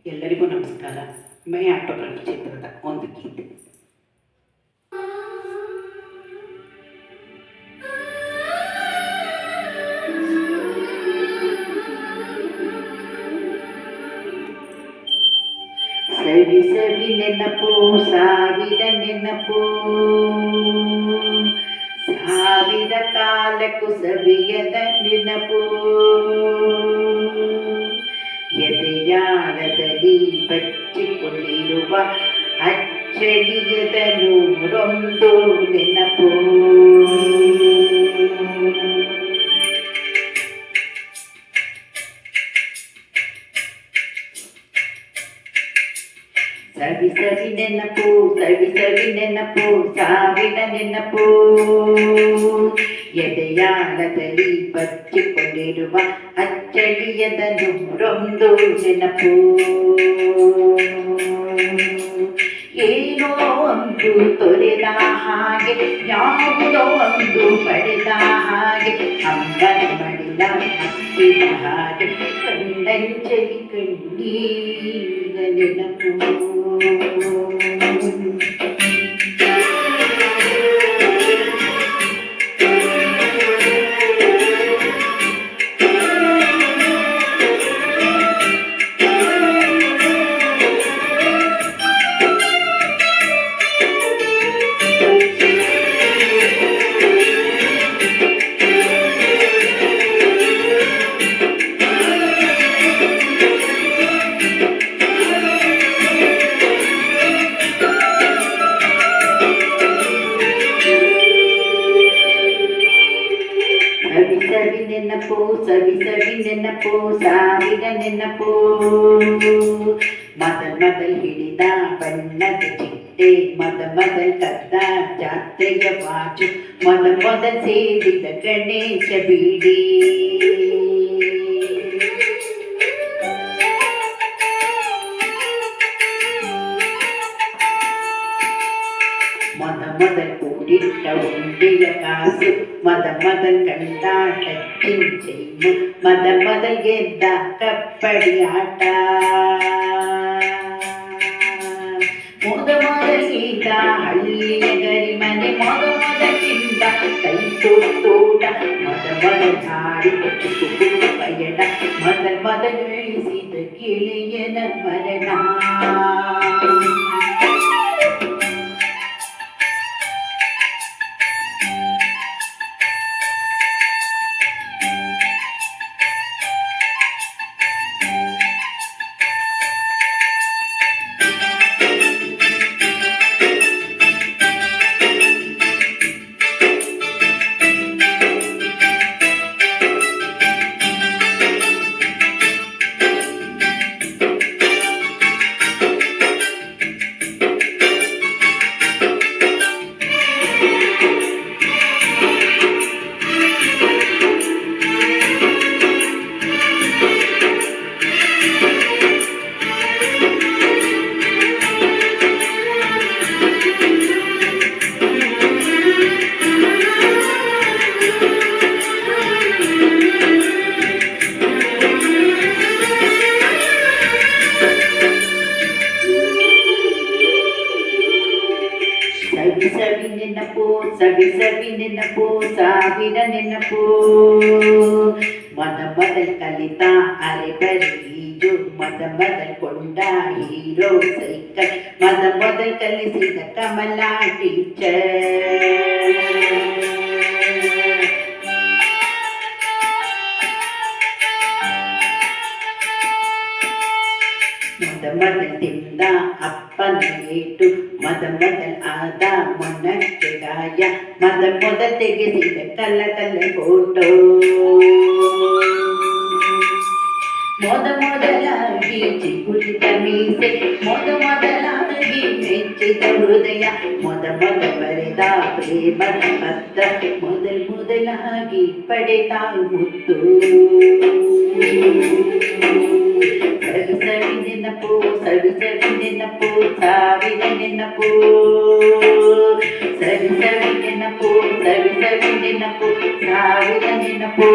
ಎಲ್ಲರಿಗೂ ನಮಸ್ಕಾರ. ಮೈ ಆಟೋಗ್ರಾಫ್ ಚಿತ್ರದ ಒಂದು ಗೀತೆ. ಸವಿ ಸವಿ ನೆನಪು ಸಾವಿರ ನೆನಪು, ಸಾವಿರ ಕಾಲಕ್ಕೂ ಸವಿಯದ ನೆನಪು. ಎದೆಯಾಳದಲ್ಲಿ ಬಚ್ಚಿಕೊಂಡಿರುವ ಅಚ್ಚಳಿಯದ ನೂರೊಂದು ನೆನಪು. ಸವಿ ಸವಿ ನೆನಪು, ಸವಿ ಸವಿ ನೆನಪು, ಸಾವಿರ ನೆನಪು. ಎದೆಯಾಳದಲ್ಲಿ ಬಚ್ಚಿಕೊಂಡಿರುವ ಅಚ್ಚಳಿಯದ ನೂರೊಂದು ನೆನಪು. ಏನೋ ಒಂದು ತೊರೆದ ಹಾಗೆ, ಯಾವುದೋ ಒಂದು ಪಡೆದ ಹಾಗೆ, ಅಂಬರ ಮಡಿಲ ಹತ್ತಿದ ಹಾಗೆ, ಕಂಡಂಚಲಿ ಕಣ್ಣೀರ ನೆನಪು. ಸವಿ ಸವಿ ನೆನಪು, ಸವಿ ಸವಿ ನೆನಪು, ಸಾವಿರ ನೆನಪು. ಮೊದಲ್ ಮೊದಲ್ ಹಿಡಿದ ಬಣ್ಣದ ಚಿಟ್ಟೆ, ಮೊದಲ್ ಕದ್ದ ಜಾತ್ರೆಯ ವಾಚು, ಮೊದಲ್ ಸೇರಿದ ಗಣೇಶ ಬೀಡಿ. ಮೊದಲ್ ಕೂಡಿಟ್ಟ ಉಂಡೆಯ ಕಾಸು, ಮೊದಲ್ ಕಂಡ ಟಚ್ಚಿನ ಚೈನು, ಮೊದಲ್ ಗೆದ್ದ ಕಪ್ಪಡಿ ಆಟ. ಮೊದಲೀಗ ಹಳ್ಳಿಯ ಗರಿಮನೆ, ಮೊದಲಿಂದ ಕೈ ತೋಟ, ಮೊದಲ ಹಾಡಿದ ಚುಟುಕು ಪಯಣ, ಮೊದಲು ಇಳಿಸಿದ ಗಿಳಿಯನ ಮರಣ. ಸವಿ ಸವಿ ನೆನಪು, ಸವಿ ಸವಿ ನೆನಪು, ಸಾವಿರ ನೆನಪು. ಮೊದಲ್ ಕಲಿತ ಅರೆಬರಿ ಈಜು, ಮೊದಲ್ ಕೊಂಡ ಹೀರೋ ಸೈಕಲ್, ಮೊದಲ್ ಕಲಿಸಿದ ಕಮಲಾ ಟೀಚರ್. ಮೊದಲ್ ತಿಂದ ಅಪ್ಪನ ಏಟು, ಮೊದಲ್ ಆದ ಮೊನಕ್ಕೆ ಗಾಯ, ಮೊದಲ್ ತೆಗೆಸಿದ ಕಲ್ಲ ಫೋಟೋ. ಮೊದಲಾಗಿ ಚಿಗುರಿದ ಮೀಸೆ, ಮೊದಲಾಗಿ ಮೆಚ್ಚಿದ ಹೃದಯ, ಮೊದಲ ಬರೆದ ಪ್ರೇಮದ ಪತ್ರ, ಮೊದಲಾಗಿ ಪಡೆದ ಮುತ್ತು. ಸವಿ ಸವಿ ನೆನಪು, ಸವಿ ಸವಿ ನೆನಪು, ಸಾವಿರ ನೆನಪು. ಸವಿ ಸವಿ ನೆನಪು, ಸವಿ ಸವಿ ನೆನಪು, ಸಾವಿರ ನೆನಪು.